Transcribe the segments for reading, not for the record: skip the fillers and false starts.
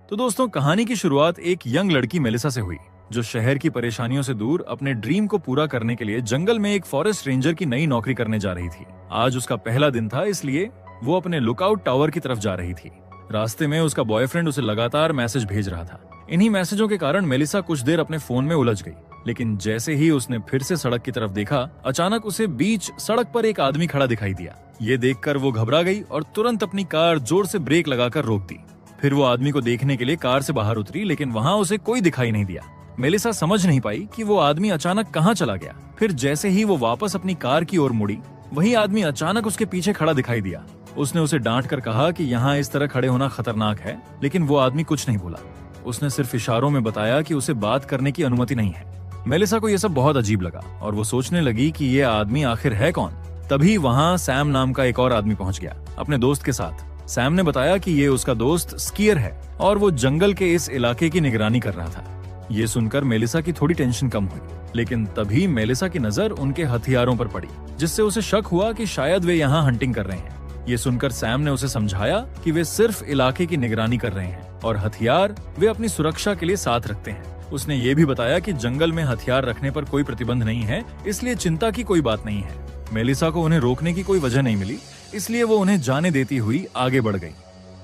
तो दोस्तों, कहानी की शुरुआत एक यंग लड़की मेलिसा से हुई, जो शहर की परेशानियों से दूर अपने ड्रीम को पूरा करने के लिए जंगल में एक फॉरेस्ट रेंजर की नई नौकरी करने जा रही थी। आज उसका पहला दिन था, इसलिए वो अपने लुकआउट टावर की तरफ जा रही थी। रास्ते में उसका बॉयफ्रेंड उसे लगातार मैसेज भेज रहा था। इन्हीं मैसेजों के कारण मेलिसा कुछ देर अपने फोन में उलझ गई, लेकिन जैसे ही उसने फिर से सड़क की तरफ देखा, अचानक उसे बीच सड़क पर एक आदमी खड़ा दिखाई दिया। ये देखकर वो घबरा गई और तुरंत अपनी कार जोर से ब्रेक लगाकर रोक दी। फिर वो आदमी को देखने के लिए कार से बाहर उतरी, लेकिन वहाँ उसे कोई दिखाई नहीं दिया। मेलिसा समझ नहीं पाई कि वो आदमी अचानक कहाँ चला गया। फिर जैसे ही वो वापस अपनी कार की ओर मुड़ी, वही आदमी अचानक उसके पीछे खड़ा दिखाई दिया। उसने उसे डांट कर कहा कि यहाँ इस तरह खड़े होना खतरनाक है, लेकिन वो आदमी कुछ नहीं बोला। उसने सिर्फ इशारों में बताया कि उसे बात करने की अनुमति नहीं है। मेलिसा को यह सब बहुत अजीब लगा और वो सोचने लगी कि ये आदमी आखिर है कौन। तभी वहाँ सैम नाम का एक और आदमी पहुंच गया अपने दोस्त के साथ। सैम ने बताया कि ये उसका दोस्त स्कीयर है और वो जंगल के इस इलाके की निगरानी कर रहा था। ये सुनकर मेलिसा की थोड़ी टेंशन कम हुई, लेकिन तभी मेलिसा की नजर उनके हथियारों पर पड़ी, जिससे उसे शक हुआ कि शायद वे यहाँ हंटिंग कर रहे हैं। ये सुनकर सैम ने उसे समझाया कि वे सिर्फ इलाके की निगरानी कर रहे हैं और हथियार वे अपनी सुरक्षा के लिए साथ रखते हैं। उसने ये भी बताया कि जंगल में हथियार रखने पर कोई प्रतिबंध नहीं है, इसलिए चिंता की कोई बात नहीं है। मेलिसा को उन्हें रोकने की कोई वजह नहीं मिली, इसलिए वो उन्हें जाने देती हुई आगे बढ़ गई।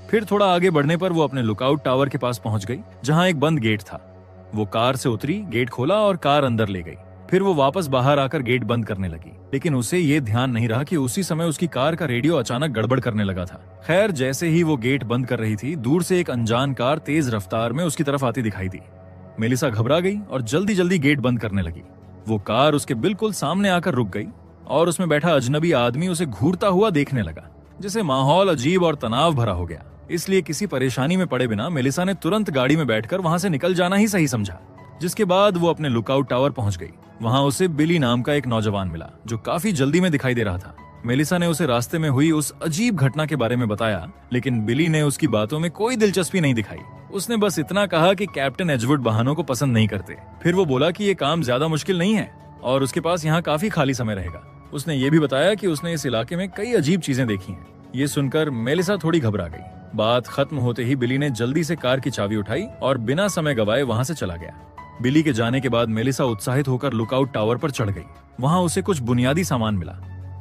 फिर थोड़ा आगे बढ़ने पर वो अपने लुकआउट टावर के पास पहुंच गई, जहां एक बंद गेट था। वो कार से उतरी, गेट खोला और कार अंदर ले गई। फिर वो वापस बाहर आकर गेट बंद करने लगी, लेकिन उसे ये ध्यान नहीं रहा कि उसी समय उसकी कार का रेडियो अचानक गड़बड़ करने लगा था। खैर, जैसे ही वो गेट बंद कर रही थी, दूर से एक अनजान कार तेज रफ्तार में उसकी तरफ आती दिखाई दी। मेलिसा घबरा गई और जल्दी जल्दी गेट बंद करने लगी। वो कार उसके बिल्कुल सामने आकर रुक गई और उसमें बैठा अजनबी आदमी उसे घूरता हुआ देखने लगा, जिससे माहौल अजीब और तनाव भरा हो गया। इसलिए किसी परेशानी में पड़े बिना मेलिसा ने तुरंत गाड़ी में बैठकर वहां से निकल जाना ही सही समझा। जिसके बाद वो अपने लुकआउट टावर पहुंच गई। वहां उसे बिली नाम का एक नौजवान मिला, जो काफी जल्दी में दिखाई दे रहा था। मेलिसा ने उसे रास्ते में हुई उस अजीब घटना के बारे में बताया, लेकिन बिली ने उसकी बातों में कोई दिलचस्पी नहीं दिखाई। उसने बस इतना कहा कि कैप्टन एजवुड बहानों को पसंद नहीं करते। फिर वो बोला कि ये काम ज्यादा मुश्किल नहीं है और उसके पास यहाँ काफी खाली समय रहेगा। उसने ये भी बताया कि उसने इस इलाके में कई अजीब चीजें देखी हैं। ये सुनकर मेलिसा थोड़ी घबरा गई। बात खत्म होते ही बिली ने जल्दी से कार की चाबी उठाई और बिना समय गवाए वहां से चला गया। बिली के जाने के बाद मेलिसा उत्साहित होकर लुकआउट टावर पर चढ़ गई। वहां उसे कुछ बुनियादी सामान मिला।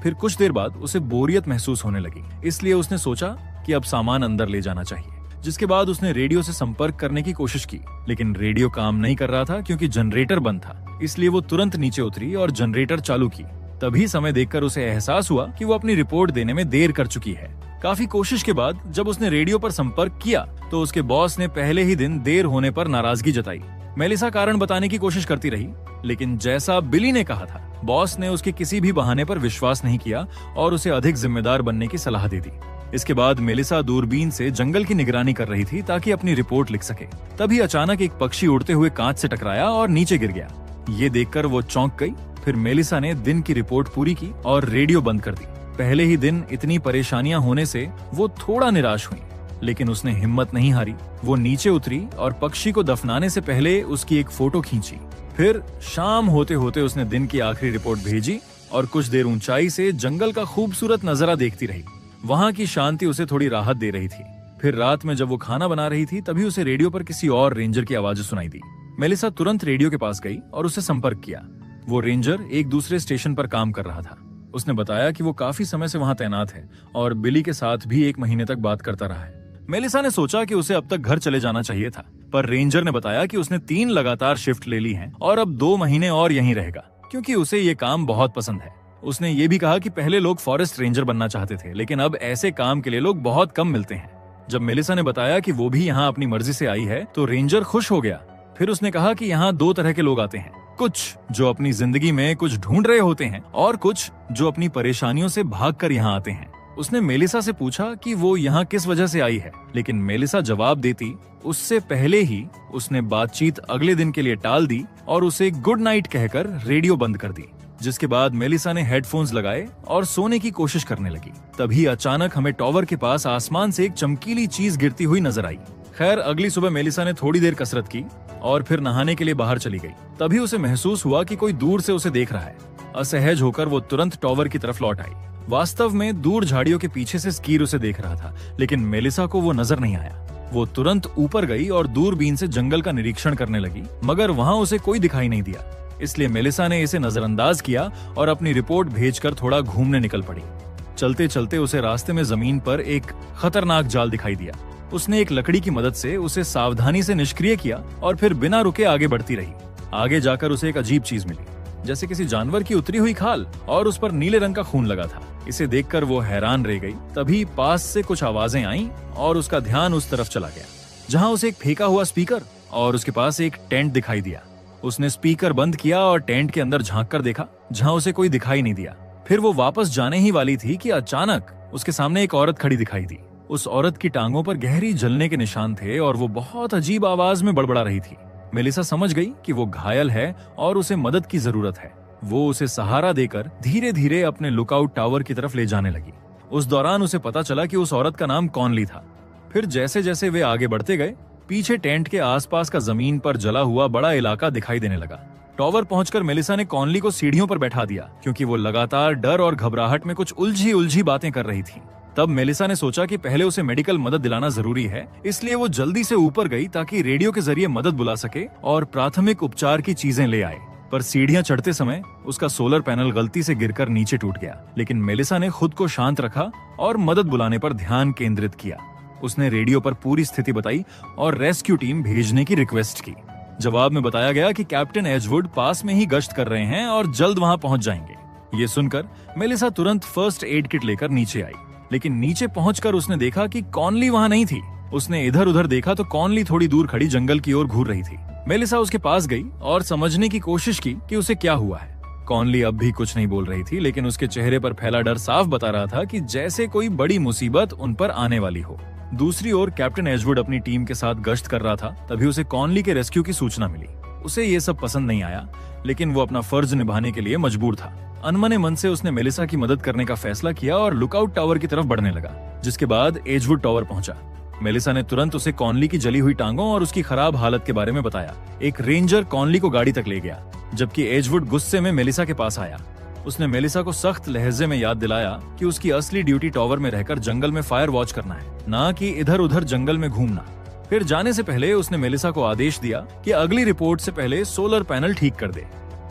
फिर कुछ देर बाद उसे बोरियत महसूस होने लगी, इसलिए उसने सोचा कि अब सामान अंदर ले जाना चाहिए। जिसके बाद उसने रेडियो से संपर्क करने की कोशिश की, लेकिन रेडियो काम नहीं कर रहा था क्योंकि जनरेटर बंद था। इसलिए वो तुरंत नीचे उतरी और जनरेटर चालू की। तभी समय देखकर उसे एहसास हुआ कि वो अपनी रिपोर्ट देने में देर कर चुकी है। काफी कोशिश के बाद जब उसने रेडियो पर संपर्क किया, तो उसके बॉस ने पहले ही दिन देर होने पर नाराजगी जताई। मेलिसा कारण बताने की कोशिश करती रही, लेकिन जैसा बिली ने कहा था, बॉस ने उसके किसी भी बहाने पर विश्वास नहीं किया और उसे अधिक जिम्मेदार बनने की सलाह दे दी। इसके बाद मेलिसा दूरबीन से जंगल की निगरानी कर रही थी ताकि अपनी रिपोर्ट लिख सके। तभी अचानक एक पक्षी उड़ते हुए कांच से टकराया और नीचे गिर गया। ये देखकर वो चौंक गई। फिर मेलिसा ने दिन की रिपोर्ट पूरी की और रेडियो बंद कर दी। पहले ही दिन इतनी परेशानियां होने से वो थोड़ा निराश हुई, लेकिन उसने हिम्मत नहीं हारी। वो नीचे उतरी और पक्षी को दफनाने से पहले उसकी एक फोटो खींची। फिर शाम होते होते उसने दिन की आखिरी रिपोर्ट भेजी और कुछ देर ऊंचाई से जंगल का खूबसूरत नजारा देखती रही। वहां की शांति उसे थोड़ी राहत दे रही थी। फिर रात में जब वो खाना बना रही थी, तभी उसे रेडियो पर किसी और रेंजर की आवाज सुनाई दी। मेलिसा तुरंत रेडियो के पास गई और उससे संपर्क किया। वो रेंजर एक दूसरे स्टेशन पर काम कर रहा था। उसने बताया कि वो काफी समय से वहां तैनात है और बिली के साथ भी 1 महीने तक बात करता रहा है। मेलिसा ने सोचा कि उसे अब तक घर चले जाना चाहिए था, पर रेंजर ने बताया कि उसने 3 लगातार शिफ्ट ले ली हैं और अब 2 महीने और यहीं रहेगा, क्योंकि उसे ये काम बहुत पसंद है। उसने ये भी कहा कि पहले लोग फॉरेस्ट रेंजर बनना चाहते थे, लेकिन अब ऐसे काम के लिए लोग बहुत कम मिलते हैं। जब मेलिसा ने बताया कि वो भी यहाँ अपनी मर्जी से आई है, तो रेंजर खुश हो गया। फिर उसने कहा कि यहाँ 2 तरह के लोग आते हैं, कुछ जो अपनी जिंदगी में कुछ ढूंढ रहे होते हैं और कुछ जो अपनी परेशानियों से भागकर यहाँ आते हैं। उसने मेलिसा से पूछा कि वो यहाँ किस वजह से आई है, लेकिन मेलिसा जवाब देती उससे पहले ही उसने बातचीत अगले दिन के लिए टाल दी और उसे गुड नाइट कहकर रेडियो बंद कर दी। जिसके बाद मेलिसा ने हेडफोन्स लगाए और सोने की कोशिश करने लगी। तभी अचानक हमें टावर के पास आसमान से एक चमकीली चीज गिरती हुई नजर आई। खैर, अगली सुबह मेलिसा ने थोड़ी देर कसरत की और फिर नहाने के लिए बाहर चली गई। तभी उसे महसूस हुआ कि कोई दूर से उसे देख रहा है। असहज होकर वो तुरंत टावर की तरफ लौट आई। वास्तव में दूर झाड़ियों के पीछे से स्कीर उसे देख रहा था, लेकिन मेलिसा को वो नजर नहीं आया। वो तुरंत ऊपर गई और दूरबीन से जंगल का निरीक्षण करने लगी, मगर वहां उसे कोई दिखाई नहीं दिया। इसलिए मेलिसा ने इसे नजरअंदाज किया और अपनी रिपोर्ट भेजकर थोड़ा घूमने निकल पड़ी। चलते चलते उसे रास्ते में जमीन पर एक खतरनाक जाल दिखाई दिया। उसने एक लकड़ी की मदद से उसे सावधानी से निष्क्रिय किया और फिर बिना रुके आगे बढ़ती रही। आगे जाकर उसे एक अजीब चीज मिली, जैसे किसी जानवर की उतरी हुई खाल, और उस पर नीले रंग का खून लगा था। इसे देखकर वो हैरान रह गई। तभी पास से कुछ आवाजें आईं और उसका ध्यान उस तरफ चला गया जहां उसे एक फेंका हुआ स्पीकर और उसके पास एक टेंट दिखाई दिया। उसने स्पीकर बंद किया और टेंट के अंदर झांक कर देखा, जहां उसे कोई दिखाई नहीं दिया। फिर वो वापस जाने ही वाली थी कि अचानक उसके सामने एक औरत खड़ी दिखाई दी। उस औरत की टांगों पर गहरी जलने के निशान थे और वो बहुत अजीब आवाज में बड़बड़ा रही थी। मेलिसा समझ गई कि वो घायल है और उसे मदद की जरूरत है। वो उसे सहारा देकर धीरे धीरे अपने लुकआउट टावर की तरफ ले जाने लगी। उस दौरान उसे पता चला कि उस औरत का नाम कॉनली था। फिर जैसे जैसे वे आगे बढ़ते गए, पीछे टेंट के आसपास का जमीन पर जला हुआ बड़ा इलाका दिखाई देने लगा। टावर पहुंचकर मेलिसा ने कॉनली को सीढ़ियों पर बैठा दिया, क्योंकि वो लगातार डर और घबराहट में कुछ उलझी उलझी बातें कर रही थी। तब मेलिसा ने सोचा कि पहले उसे मेडिकल मदद दिलाना जरूरी है, इसलिए वो जल्दी से ऊपर गई ताकि रेडियो के जरिए मदद बुला सके और प्राथमिक उपचार की चीजें ले आए। पर सीढ़ियां चढ़ते समय उसका सोलर पैनल गलती से गिरकर नीचे टूट गया, लेकिन मेलिसा ने खुद को शांत रखा और मदद बुलाने पर ध्यान केंद्रित किया। उसने रेडियो पर पूरी स्थिति बताई और रेस्क्यू टीम भेजने की रिक्वेस्ट की। जवाब में बताया गया कि कैप्टन एजवुड पास में ही गश्त कर रहे हैं और जल्द वहां पहुंच जाएंगे। ये सुनकर मेलिसा तुरंत फर्स्ट एड किट लेकर नीचे आई, लेकिन नीचे पहुंचकर उसने देखा कि कॉनली वहां नहीं थी। उसने इधर उधर देखा तो कॉनली थोड़ी दूर खड़ी जंगल की ओर घूर रही थी। मेलिसा उसके पास गई और समझने की कोशिश की कि उसे क्या हुआ है। कॉनली अब भी कुछ नहीं बोल रही थी, लेकिन उसके चेहरे पर फैला डर साफ बता रहा था कि जैसे कोई बड़ी मुसीबत उन पर आने वाली हो। दूसरी ओर कैप्टन एजवुड अपनी टीम के साथ गश्त कर रहा था। तभी उसे कॉनली के रेस्क्यू की सूचना मिली। उसे ये सब पसंद नहीं आया, लेकिन वो अपना फर्ज निभाने के लिए मजबूर था। अनमने मन से उसने मेलिसा की मदद करने का फैसला किया और लुकआउट टावर की तरफ बढ़ने लगा, जिसके बाद एजवुड टावर पहुंचा। मेलिसा ने तुरंत उसे कॉनली की जली हुई टांगों और उसकी खराब हालत के बारे में बताया। एक रेंजर कॉनली को गाड़ी तक ले गया, जबकि एजवुड गुस्से में मेलिसा के पास आया। उसने मेलिसा को सख्त लहजे में याद दिलाया कि उसकी असली ड्यूटी टावर में रहकर जंगल में फायर वॉच करना है, ना कि इधर उधर जंगल में घूमना। फिर जाने से पहले उसने मेलिसा को आदेश दिया कि अगली रिपोर्ट से पहले सोलर पैनल ठीक कर दे।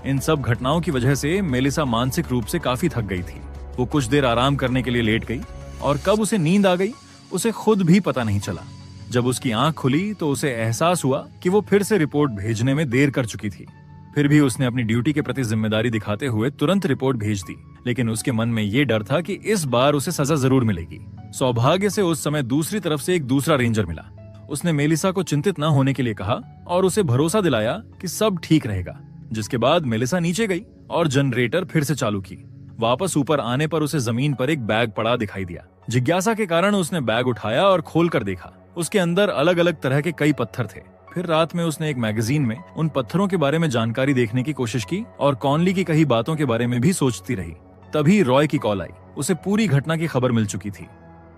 इन सब घटनाओं की वजह से मेलिसा मानसिक रूप से काफी थक गई थी। वो कुछ देर आराम करने के लिए लेट गई और कब उसे नींद आ गई उसे खुद भी पता नहीं चला। जब उसकी आंख खुली तो उसे एहसास हुआ कि वो फिर से रिपोर्ट भेजने में देर कर चुकी थी। फिर भी उसने अपनी ड्यूटी के प्रति जिम्मेदारी दिखाते हुए तुरंत रिपोर्ट भेज दी, लेकिन उसके मन में ये डर था कि इस बार उसे सजा जरूर मिलेगी। सौभाग्य से उस समय दूसरी तरफ से एक दूसरा रेंजर मिला। उसने मेलिसा को चिंतित न होने के लिए कहा और उसे भरोसा दिलाया कि सब ठीक रहेगा। जिसके बाद मेलिसा नीचे गई और जनरेटर फिर से चालू की। वापस ऊपर आने पर उसे जमीन पर एक बैग पड़ा दिखाई दिया। जिज्ञासा के कारण उसने बैग उठाया और खोल कर देखा। उसके अंदर अलग अलग तरह के कई पत्थर थे। फिर रात में उसने एक मैगजीन में उन पत्थरों के बारे में जानकारी देखने की कोशिश की और कॉनली की कही बातों के बारे में भी सोचती रही। तभी रॉय की कॉल आई। उसे पूरी घटना की खबर मिल चुकी थी।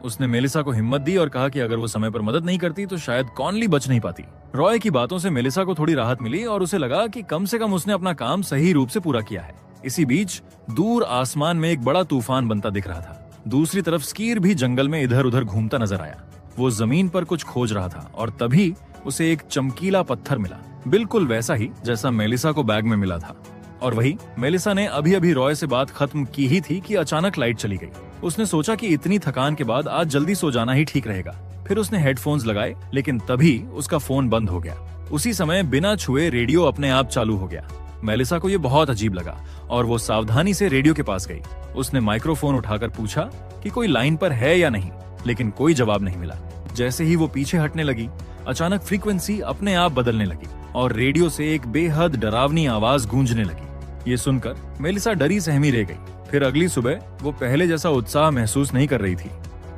उसने मेलिसा को हिम्मत दी और कहा कि अगर वो समय पर मदद नहीं करती तो शायद कॉनली बच नहीं पाती। रॉय की बातों से मेलिसा को थोड़ी राहत मिली और उसे लगा कि कम से कम उसने अपना काम सही रूप से पूरा किया है। इसी बीच दूर आसमान में एक बड़ा तूफान बनता दिख रहा था। दूसरी तरफ स्कीर भी जंगल में इधर उधर घूमता नजर आया। वो जमीन पर कुछ खोज रहा था और तभी उसे एक चमकीला पत्थर मिला, बिल्कुल वैसा ही जैसा मेलिसा को बैग में मिला था। और वही मेलिसा ने अभी अभी रॉय से बात खत्म की ही थी कि अचानक लाइट चली गई। उसने सोचा कि इतनी थकान के बाद आज जल्दी सो जाना ही ठीक रहेगा। फिर उसने हेडफोन्स लगाए, लेकिन तभी उसका फोन बंद हो गया। उसी समय बिना छुए रेडियो अपने आप चालू हो गया। मेलिसा को ये बहुत अजीब लगा और वो सावधानी से रेडियो के पास गई। उसने माइक्रोफोन उठाकर पूछा कि कोई लाइन पर है या नहीं, लेकिन कोई जवाब नहीं मिला। जैसे ही वो पीछे हटने लगी, अचानक फ्रीक्वेंसी अपने आप बदलने लगी और रेडियो से एक बेहद डरावनी आवाज गूंजने लगी। ये सुनकर मेलिसा डरी सहमी रह गई। फिर अगली सुबह वो पहले जैसा उत्साह महसूस नहीं कर रही थी,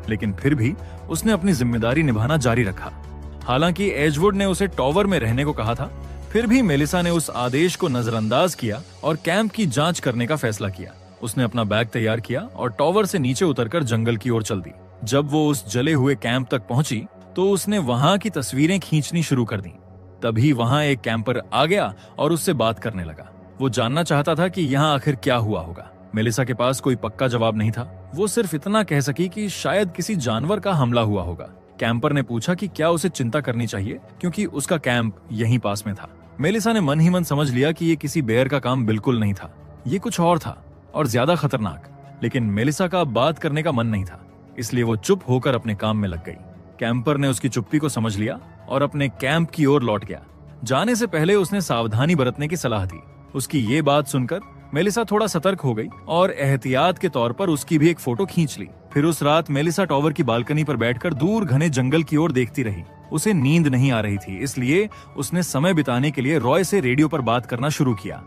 लेकिन फिर भी उसने अपनी जिम्मेदारी निभाना जारी रखा। हालांकि एजवुड ने उसे टावर में रहने को कहा था, फिर भी मेलिसा ने उस आदेश को नजरअंदाज किया और कैंप की जांच करने का फैसला किया। उसने अपना बैग तैयार किया और टावर से नीचे उतरकर जंगल की ओर चल दी। जब वो उस जले हुए कैंप तक पहुंची तो उसने वहां की तस्वीरें खींचनी शुरू कर दी। तभी वहां एक कैंपर आ गया और उससे बात करने लगा। वो जानना चाहता था कि यहाँ आखिर क्या हुआ होगा। मेलिसा के पास कोई पक्का जवाब नहीं था। वो सिर्फ इतना कह सकी कि शायद किसी जानवर का हमला हुआ होगा। कैंपर ने पूछा कि क्या उसे चिंता करनी चाहिए क्योंकि उसका कैंप यहीं पास में था। मेलिसा ने मन ही मन समझ लिया कि ये किसी बेयर का काम बिल्कुल नहीं था, ये कुछ और था और ज्यादा खतरनाक। लेकिन मेलिसा का बात करने का मन नहीं था, इसलिए वो चुप होकर अपने काम में लग गई। कैंपर ने उसकी चुप्पी को समझ लिया और अपने कैंप की ओर लौट गया। जाने से पहले उसने सावधानी बरतने की सलाह दी। उसकी ये बात सुनकर मेलिसा थोड़ा सतर्क हो गई और एहतियात के तौर पर उसकी भी एक फोटो खींच ली। फिर उस रात मेलिसा टॉवर की बालकनी पर बैठकर दूर घने जंगल की ओर देखती रही। उसे नींद नहीं आ रही थी, इसलिए उसने समय बिताने के लिए रॉय से रेडियो पर बात करना शुरू किया।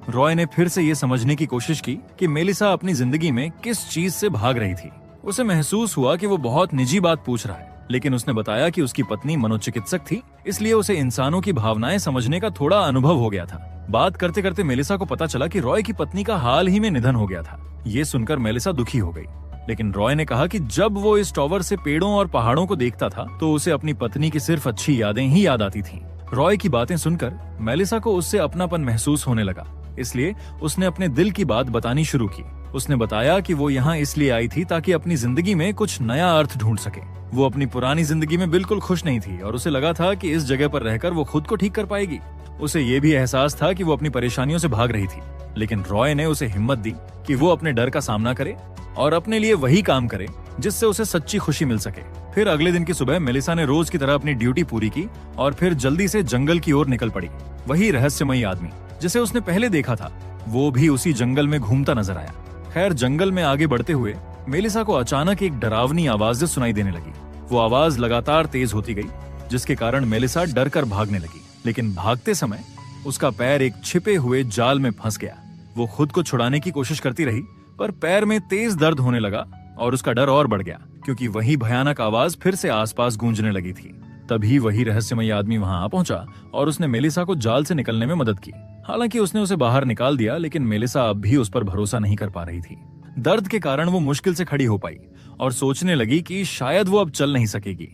रॉय ने फिर से ये समझने की कोशिश की कि मेलिसा अपनी जिंदगी में किस चीज से भाग रही थी। उसे महसूस हुआ कि वो बहुत निजी बात पूछ रहा है, लेकिन उसने बताया कि उसकी पत्नी मनोचिकित्सक थी, इसलिए उसे इंसानों की भावनाएं समझने का थोड़ा अनुभव हो गया था। बात करते करते मेलिसा को पता चला कि रॉय की पत्नी का हाल ही में निधन हो गया था। ये सुनकर मेलिसा दुखी हो गई, लेकिन रॉय ने कहा कि जब वो इस टॉवर से पेड़ों और पहाड़ों को देखता था तो उसे अपनी पत्नी की सिर्फ अच्छी यादें ही याद आती थीं। रॉय की बातें सुनकर मेलिसा को उससे अपनापन महसूस होने लगा, इसलिए उसने अपने दिल की बात बतानी शुरू की। उसने बताया कि वो यहाँ इसलिए आई थी ताकि अपनी जिंदगी में कुछ नया अर्थ ढूंढ सके। वो अपनी पुरानी जिंदगी में बिल्कुल खुश नहीं थी और उसे लगा था कि इस जगह पर रहकर वो खुद को ठीक कर पाएगी। उसे ये भी एहसास था कि वो अपनी परेशानियों से भाग रही थी, लेकिन रॉय ने उसे हिम्मत दी कि वो अपने डर का सामना करे और अपने लिए वही काम करे जिससे उसे सच्ची खुशी मिल सके। फिर अगले दिन की सुबह मेलिसा ने रोज की तरह अपनी ड्यूटी पूरी की और फिर जल्दी से जंगल की ओर निकल पड़ी। वही रहस्यमयी आदमी जिसे उसने पहले देखा था, वो भी उसी जंगल में घूमता नजर आया। खैर, जंगल में आगे बढ़ते हुए मेलिसा को अचानक एक डरावनी आवाज सुनाई देने लगी। वो आवाज लगातार तेज होती गई, जिसके कारण मेलिसा डर कर भागने लगी। लेकिन भागते समय उसका पैर एक छिपे हुए जाल में फंस गया। वो खुद को छुड़ाने की कोशिश करती रही, पर पैर में तेज दर्द होने लगा और उसका डर और बढ़ गया, क्योंकि वही भयानक आवाज फिर से आसपास गूंजने लगी थी। तभी वही रहस्यमयी आदमी वहां आ पहुंचा और उसने मेलिसा को जाल से निकलने में मदद की। हालांकि उसने उसे बाहर निकाल दिया, लेकिन मेलिसा अब भी उस पर भरोसा नहीं कर पा रही थी। दर्द के कारण वो मुश्किल से खड़ी हो पाई और सोचने लगी कि शायद वो अब चल नहीं सकेगी।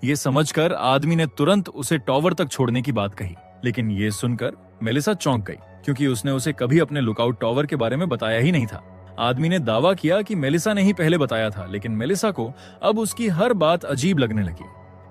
ये समझकर आदमी ने तुरंत उसे टॉवर तक छोड़ने की बात कही, लेकिन ये सुनकर मेलिसा चौंक गई, क्योंकि उसने उसे कभी अपने लुकआउट टॉवर के बारे में बताया ही नहीं था। आदमी ने दावा किया कि मेलिसा ने ही पहले बताया था, लेकिन मेलिसा को अब उसकी हर बात अजीब लगने लगी।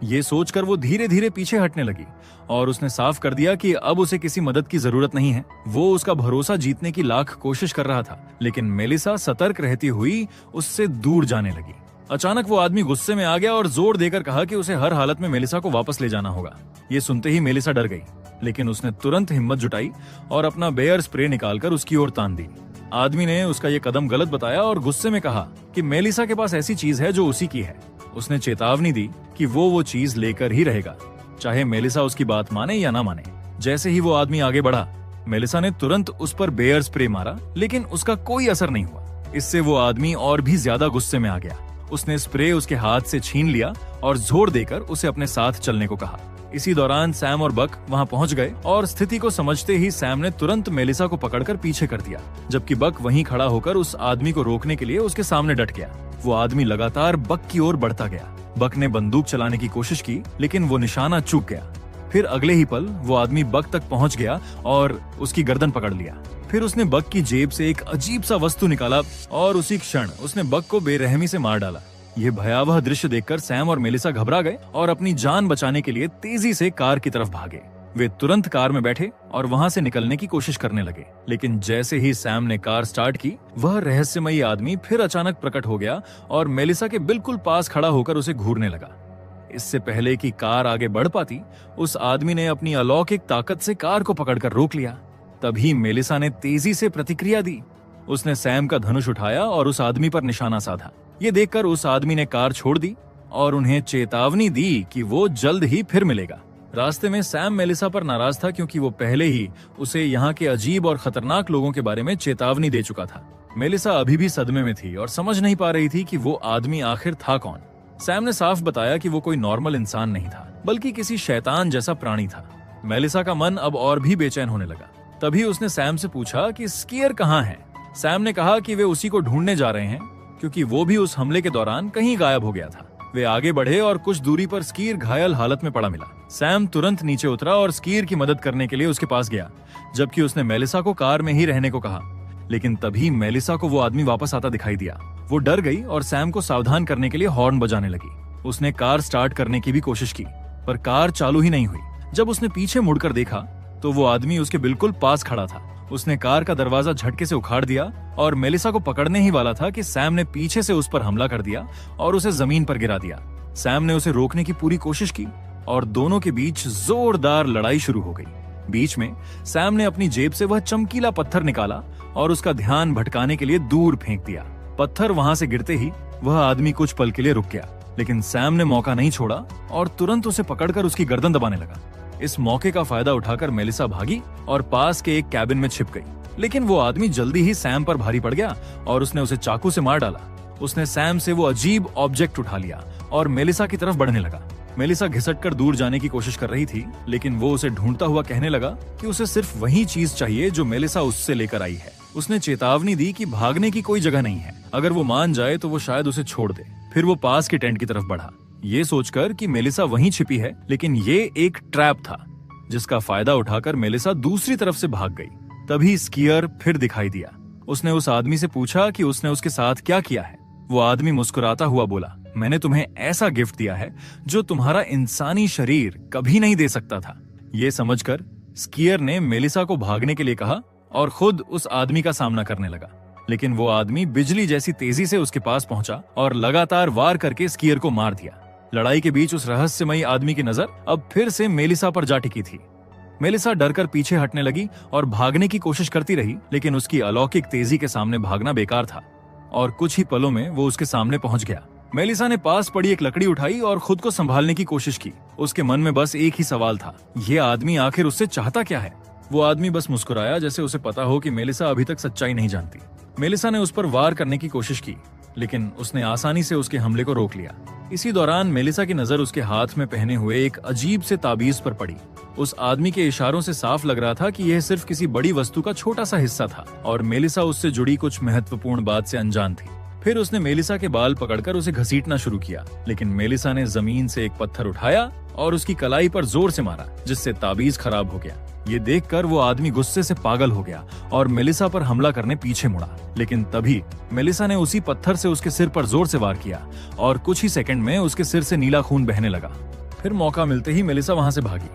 ये सोचकर वो धीरे धीरे पीछे हटने लगी और उसने साफ कर दिया कि अब उसे किसी मदद की जरूरत नहीं है। वो उसका भरोसा जीतने की लाख कोशिश कर रहा था, लेकिन मेलिसा सतर्क रहती हुई उससे दूर जाने लगी। अचानक वो आदमी गुस्से में आ गया और जोर देकर कहा कि उसे हर हालत में मेलिसा को वापस ले जाना होगा। ये सुनते ही मेलिसा डर गई, लेकिन उसने तुरंत हिम्मत जुटाई और अपना बेयर स्प्रे निकालकर उसकी ओर तान दी। आदमी ने उसका ये कदम गलत बताया और गुस्से में कहा कि मेलिसा के पास ऐसी चीज है जो उसी की है। उसने चेतावनी दी कि वो चीज लेकर ही रहेगा, चाहे मेलिसा उसकी बात माने या ना माने। जैसे ही वो आदमी आगे बढ़ा, मेलिसा ने तुरंत उस पर बेयर स्प्रे मारा, लेकिन उसका कोई असर नहीं हुआ। इससे वो आदमी और भी ज्यादा गुस्से में आ गया। उसने स्प्रे उसके हाथ से छीन लिया और जोर देकर उसे अपने साथ चलने को कहा। इसी दौरान सैम और बक वहां पहुंच गए और स्थिति को समझते ही सैम ने तुरंत मेलिसा को पकड़कर पीछे कर दिया, जबकि बक वहीं खड़ा होकर उस आदमी को रोकने के लिए उसके सामने डट गया। वो आदमी लगातार बक की ओर बढ़ता गया। बक ने बंदूक चलाने की कोशिश की, लेकिन वो निशाना चूक गया। फिर अगले ही पल वो आदमी बक तक पहुंच गया और उसकी गर्दन पकड़ लिया। फिर उसने बक की जेब से एक अजीब सा वस्तु निकाला और उसी क्षण उसने बक को बेरहमी से मार डाला। यह भयावह दृश्य देखकर सैम और मेलिसा घबरा गए और अपनी जान बचाने के लिए तेजी से कार की तरफ भागे। वे तुरंत कार में बैठे और वहां से निकलने की कोशिश करने लगे, लेकिन जैसे ही सैम ने कार स्टार्ट की, वह रहस्यमयी आदमी फिर अचानक प्रकट हो गया और मेलिसा के बिल्कुल पास खड़ा होकर उसे घूरने लगा। इससे पहले कि कार आगे बढ़ पाती, उस आदमी ने अपनी अलौकिक ताकत से कार को पकड़कर रोक लिया। तभी मेलिसा ने तेजी से प्रतिक्रिया दी। उसने सैम का धनुष उठाया और उस आदमी पर निशाना साधा। ये देखकर उस आदमी ने कार छोड़ दी और उन्हें चेतावनी दी कि वो जल्द ही फिर मिलेगा। रास्ते में सैम मेलिसा पर नाराज था, क्योंकि वो पहले ही उसे यहाँ के अजीब और खतरनाक लोगों के बारे में चेतावनी दे चुका था। मेलिसा अभी भी सदमे में थी और समझ नहीं पा रही थी कि वो आदमी आखिर था कौन। सैम ने साफ बताया कि वो कोई नॉर्मल इंसान नहीं था, बल्कि किसी शैतान जैसा प्राणी था। मेलिसा का मन अब और भी बेचैन होने लगा। तभी उसने सैम से पूछा कि स्कीयर कहाँ है। सैम ने कहा कि वे उसी को ढूंढने जा रहे हैं, क्योंकि वो भी उस हमले के दौरान कहीं गायब हो गया था। वे आगे बढ़े और कुछ दूरी पर स्कीर घायल हालत में पड़ा मिला। सैम तुरंत नीचे उतरा और स्कीर की मदद करने के लिए उसके पास गया, जबकि उसने मेलिसा को कार में ही रहने को कहा। लेकिन तभी मेलिसा को वो आदमी वापस आता दिखाई दिया। वो डर गई और सैम को सावधान करने के लिए हॉर्न बजाने लगी। उसने कार स्टार्ट करने की भी कोशिश की, पर कार चालू ही नहीं हुई। जब उसने पीछे मुड़कर देखा तो वो आदमी उसके बिल्कुल पास खड़ा था। उसने कार का दरवाजा झटके से उखाड़ दिया और मेलिसा को पकड़ने ही वाला था कि सैम ने पीछे से उस पर हमला कर दिया और उसे जमीन पर गिरा दिया। सैम ने उसे रोकने की पूरी कोशिश की और दोनों के बीच जोरदार लड़ाई शुरू हो गई। बीच में सैम ने अपनी जेब से वह चमकीला पत्थर निकाला और उसका ध्यान भटकाने के लिए दूर फेंक दिया। पत्थर वहां से गिरते ही वह आदमी कुछ पल के लिए रुक गया, लेकिन सैम ने मौका नहीं छोड़ा और तुरंत उसे पकड़कर उसकी गर्दन दबाने लगा। इस मौके का फायदा उठाकर मेलिसा भागी और पास के एक कैबिन में छिप गई, लेकिन वो आदमी जल्दी ही सैम पर भारी पड़ गया और उसने उसे चाकू से मार डाला। उसने सैम से वो अजीब ऑब्जेक्ट उठा लिया और मेलिसा की तरफ बढ़ने लगा। मेलिसा घिसटकर दूर जाने की कोशिश कर रही थी, लेकिन वो उसे ढूंढता हुआ कहने लगा कि उसे सिर्फ वही चीज चाहिए जो मेलिसा उससे लेकर आई है। उसने चेतावनी दी कि भागने की कोई जगह नहीं है, अगर वो मान जाए तो वो शायद उसे छोड़ दे। फिर वो पास के टेंट की तरफ बढ़ा, ये सोचकर कि मेलिसा वहीं छिपी है, लेकिन ये एक ट्रैप था जिसका फायदा उठाकर मेलिसा दूसरी तरफ से भाग गई। तभी स्कीयर फिर दिखाई दिया। उसने उस आदमी से पूछा कि उसने उसके साथ क्या किया है। वो आदमी मुस्कुराता हुआ बोला, मैंने तुम्हें ऐसा गिफ्ट दिया है जो तुम्हारा इंसानी शरीर कभी नहीं दे सकता था। ये समझकर स्कीयर ने मेलिसा को भागने के लिए कहा और खुद उस आदमी का सामना करने लगा, लेकिन वो आदमी बिजली जैसी तेजी से उसके पास पहुंचा और लगातार वार करके स्कीयर को मार दिया। लड़ाई के बीच उस रहस्यमयी आदमी की नजर अब फिर से मेलिसा पर जा टिकी थी। मेलिसा डरकर पीछे हटने लगी और भागने की कोशिश करती रही, लेकिन उसकी अलौकिक तेजी के सामने भागना बेकार था और कुछ ही पलों में वो उसके सामने पहुंच गया। मेलिसा ने पास पड़ी एक लकड़ी उठाई और खुद को संभालने की कोशिश की। उसके मन में बस एक ही सवाल था, ये आदमी आखिर उससे चाहता क्या है। वो आदमी बस मुस्कुराया, जैसे उसे पता हो कि मेलिसा अभी तक सच्चाई नहीं जानती। मेलिसा ने उस पर वार करने की कोशिश की, लेकिन उसने आसानी से उसके हमले को रोक लिया। इसी दौरान मेलिसा की नजर उसके हाथ में पहने हुए एक अजीब से ताबीज पर पड़ी। उस आदमी के इशारों से साफ लग रहा था कि यह सिर्फ किसी बड़ी वस्तु का छोटा सा हिस्सा था और मेलिसा उससे जुड़ी कुछ महत्वपूर्ण बात से अनजान थी। फिर उसने मेलिसा के बाल पकड़कर उसे घसीटना शुरू किया, लेकिन मेलिसा ने जमीन से एक पत्थर उठाया और उसकी कलाई पर जोर से मारा, जिससे ताबीज खराब हो गया। ये देखकर वो आदमी गुस्से से पागल हो गया और मेलिसा पर हमला करने पीछे मुड़ा, लेकिन तभी मेलिसा ने उसी पत्थर से उसके सिर पर जोर से वार किया और कुछ ही सेकंड में उसके सिर से नीला खून बहने लगा। फिर मौका मिलते ही मेलिसा वहां से भागी।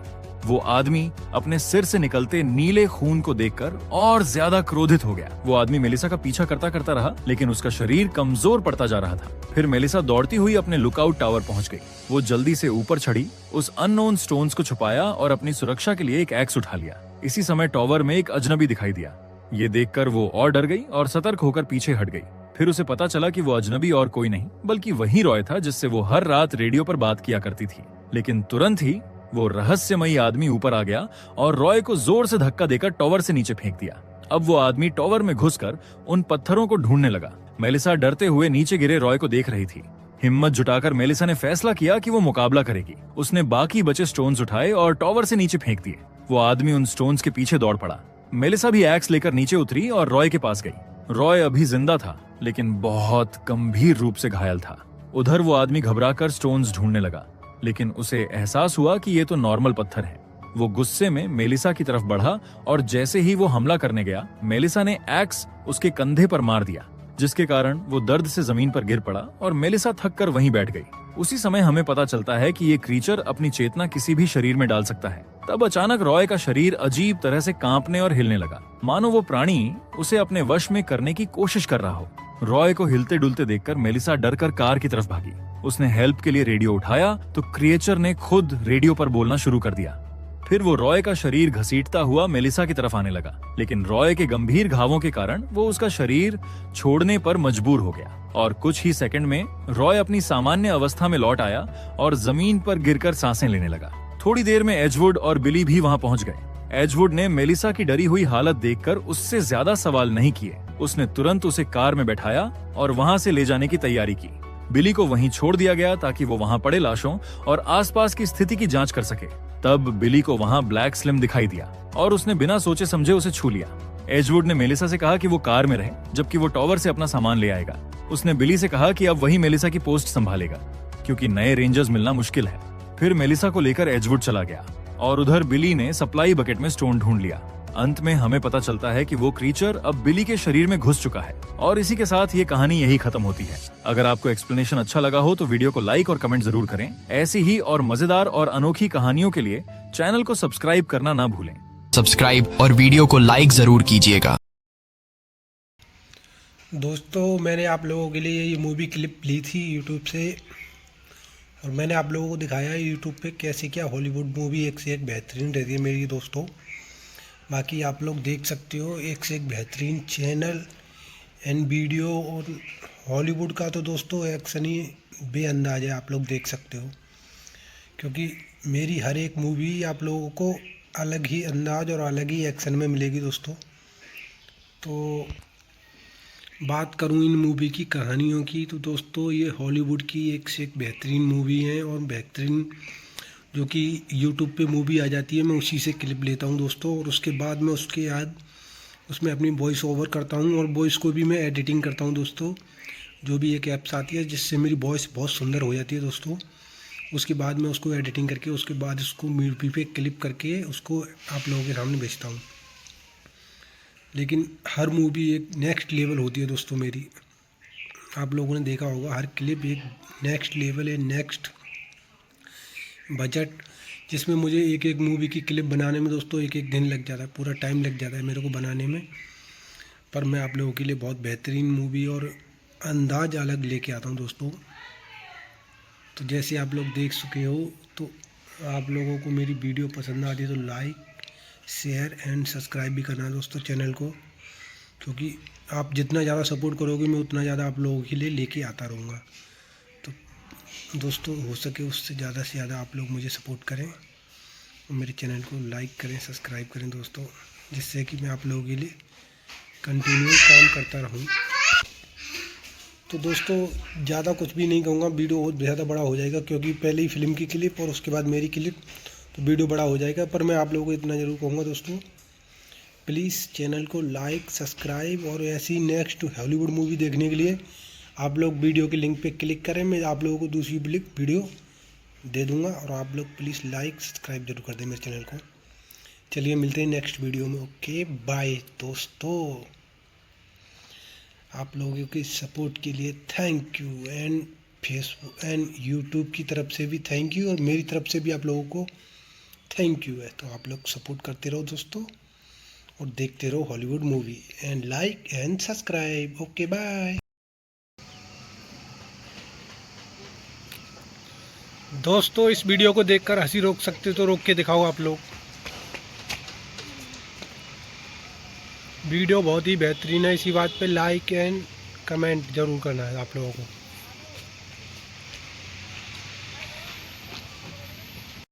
वो आदमी अपने सिर से निकलते नीले खून को देखकर और ज्यादा क्रोधित हो गया। वो आदमी मेलिसा का पीछा करता करता रहा, लेकिन उसका शरीर कमजोर पड़ता जा रहा था। फिर मेलिसा दौड़ती हुई अपने लुकआउट टावर पहुंच गई। वो जल्दी से ऊपर चढ़ी, उस अननोन स्टोन्स को छुपाया और अपनी सुरक्षा के लिए एक एक्स उठा लिया। इसी समय टावर में एक अजनबी दिखाई दिया। ये देखकर वो और डर गई और सतर्क होकर पीछे हट गई। फिर उसे पता चला कि वो अजनबी और कोई नहीं बल्कि वही रॉय था जिससे वो हर रात रेडियो पर बात किया करती थी। लेकिन तुरंत ही वो रहस्यमयी आदमी ऊपर आ गया और रॉय को जोर से धक्का देकर टावर से नीचे फेंक दिया। अब वो आदमी टावर में घुसकर उन पत्थरों को ढूंढने लगा। मेलिसा डरते हुए नीचे गिरे रॉय को देख रही थी। हिम्मत जुटाकर मेलिसा ने फैसला किया कि वो मुकाबला करेगी। उसने बाकी बचे स्टोन्स उठाए और टावर से नीचे फेंक दिए। वो आदमी उन स्टोन्स के पीछे दौड़ पड़ा। मेलिसा भी एक्स लेकर नीचे उतरी और रॉय के पास गई। रॉय अभी जिंदा था, लेकिन बहुत गंभीर रूप से घायल था। उधर वो आदमी घबराकर स्टोन्स ढूंढने लगा, लेकिन उसे एहसास हुआ कि ये तो नॉर्मल पत्थर है। वो गुस्से में मेलिसा की तरफ बढ़ा और जैसे ही वो हमला करने गया, मेलिसा ने एक्स उसके कंधे पर मार दिया, जिसके कारण वो दर्द से जमीन पर गिर पड़ा और मेलिसा थक कर वहीं बैठ गई। उसी समय हमें पता चलता है कि ये क्रीचर अपनी चेतना किसी भी शरीर में डाल सकता है। तब अचानक रॉय का शरीर अजीब तरह से कांपने और हिलने लगा, मानो वो प्राणी उसे अपने वश में करने की कोशिश कर रहा हो। रॉय को हिलते डुलते देखकर मेलिसा डरकर कार की तरफ भागी। उसने हेल्प के लिए रेडियो उठाया तो क्रिएचर ने खुद रेडियो पर बोलना शुरू कर दिया। फिर वो रॉय का शरीर घसीटता हुआ मेलिसा की तरफ आने लगा, लेकिन रॉय के गंभीर घावों के कारण वो उसका शरीर छोड़ने पर मजबूर हो गया और कुछ ही सेकंड में रॉय अपनी सामान्य अवस्था में लौट आया और जमीन पर गिरकर सांसें लेने लगा। थोड़ी देर में एजवुड और बिली भी वहां पहुंच गए। एजवुड ने मेलिसा की डरी हुई हालत देखकर उससे ज्यादा सवाल नहीं किए। उसने तुरंत उसे कार में बैठाया और वहां से ले जाने की तैयारी की। बिली को वहीं छोड़ दिया गया ताकि वो वहां पड़े लाशों और आसपास की स्थिति की जांच कर सके। तब बिली को वहां ब्लैक स्लिम दिखाई दिया और उसने बिना सोचे समझे उसे छू लिया। एजवुड ने मेलिसा से कहा कि वो कार में रहे, जबकि वो टावर से अपना सामान ले आएगा। उसने बिली से कहा कि अब वही मेलिसा की पोस्ट संभालेगा, क्योंकि नए रेंजर्स मिलना मुश्किल है। फिर मेलिसा को लेकर एजवुड चला गया और उधर बिली ने सप्लाई बकेट में स्टोन ढूंढ लिया। अंत में हमें पता चलता है कि वो क्रीचर अब बिली के शरीर में घुस चुका है और इसी के साथ ये कहानी यही खत्म होती है। अगर आपको एक्सप्लेनेशन अच्छा लगा हो तो वीडियो को लाइक और कमेंट जरूर करें। ऐसी ही और मजेदार और अनोखी कहानियों के लिए चैनल को सब्सक्राइब करना ना भूलें। सब्सक्राइब और वीडियो को लाइक ज़रूर कीजिएगा। दोस्तों, मैंने आप लोगों के लिए ये मूवी क्लिप ली थी यूट्यूब से और मैंने आप लोगों को दिखाया यूट्यूब पे कैसे क्या हॉलीवुड मूवी एक से एक बेहतरीन रहती है मेरी दोस्तों। बाकी आप लोग देख सकते हो एक से एक बेहतरीन चैनल एंड वीडियो। और हॉलीवुड का तो दोस्तों एक्शन ही बेअंदाज है, आप लोग देख सकते हो, क्योंकि मेरी हर एक मूवी आप लोगों को अलग ही अंदाज और अलग ही एक्शन में मिलेगी दोस्तों। तो बात करूं इन मूवी की कहानियों की तो दोस्तों ये हॉलीवुड की एक से एक बेहतरीन मूवी है और बेहतरीन जो कि यूट्यूब पे मूवी आ जाती है मैं उसी से क्लिप लेता हूं दोस्तों। और उसके बाद मैं उसके बाद उसमें अपनी वॉइस ओवर करता हूं और वॉइस को भी मैं एडिटिंग करता हूं दोस्तों। जो भी एक ऐप्स आती है जिससे मेरी वॉइस बहुत सुंदर हो जाती है दोस्तों। उसके बाद मैं उसको एडिटिंग करके उसके बाद उसको मूवी पे क्लिप करके उसको आप लोगों के सामने भेजता हूँ। लेकिन हर मूवी एक नेक्स्ट लेवल होती है दोस्तों मेरी। आप लोगों ने देखा होगा हर क्लिप एक नेक्स्ट लेवल है, नेक्स्ट बजट, जिसमें मुझे एक एक मूवी की क्लिप बनाने में दोस्तों एक एक दिन लग जाता है, पूरा टाइम लग जाता है मेरे को बनाने में। पर मैं आप लोगों के लिए बहुत बेहतरीन मूवी और अंदाज अलग लेके आता हूँ दोस्तों। तो जैसे आप लोग देख चुके हो, तो आप लोगों को मेरी वीडियो पसंद आती है तो लाइक शेयर एंड सब्सक्राइब भी करना है दोस्तों चैनल को, क्योंकि आप जितना ज़्यादा सपोर्ट करोगे मैं उतना ज़्यादा आप लोगों के लिए लेके आता रहूँगा। तो दोस्तों हो सके उससे ज़्यादा से ज़्यादा आप लोग मुझे सपोर्ट करें और मेरे चैनल को लाइक करें, सब्सक्राइब करें दोस्तों, जिससे कि मैं आप लोगों के लिए कंटिन्यू काम करता रहूँ। तो दोस्तों ज़्यादा कुछ भी नहीं कहूँगा, वीडियो बहुत ज़्यादा बड़ा हो जाएगा, क्योंकि पहले ही फिल्म की क्लिप और उसके बाद मेरी क्लिप, तो वीडियो बड़ा हो जाएगा। पर मैं आप लोगों को इतना ज़रूर कहूँगा दोस्तों, प्लीज़ चैनल को लाइक सब्सक्राइब और ऐसी नेक्स्ट हॉलीवुड मूवी देखने के लिए आप लोग वीडियो के लिंक पे क्लिक करें। मैं आप लोगों को दूसरी वीडियो दे दूँगा और आप लोग प्लीज़ लाइक सब्सक्राइब जरूर कर दें मेरे चैनल को। चलिए मिलते हैं नेक्स्ट वीडियो में। ओके बाय दोस्तों। आप लोगों की सपोर्ट के लिए thank you and Facebook and YouTube की तरफ से भी थैंक यू और मेरी तरफ से भी आप लोगों को थैंक यू है। तो आप लोग सपोर्ट करते रहो दोस्तों और देखते रहो Hollywood movie and like and subscribe. Okay bye दोस्तों। इस वीडियो को देखकर हंसी रोक सकते तो रोक के दिखाओ आप लोग। वीडियो बहुत ही बेहतरीन है, इसी बात पे लाइक एंड कमेंट जरूर करना है आप लोगों को।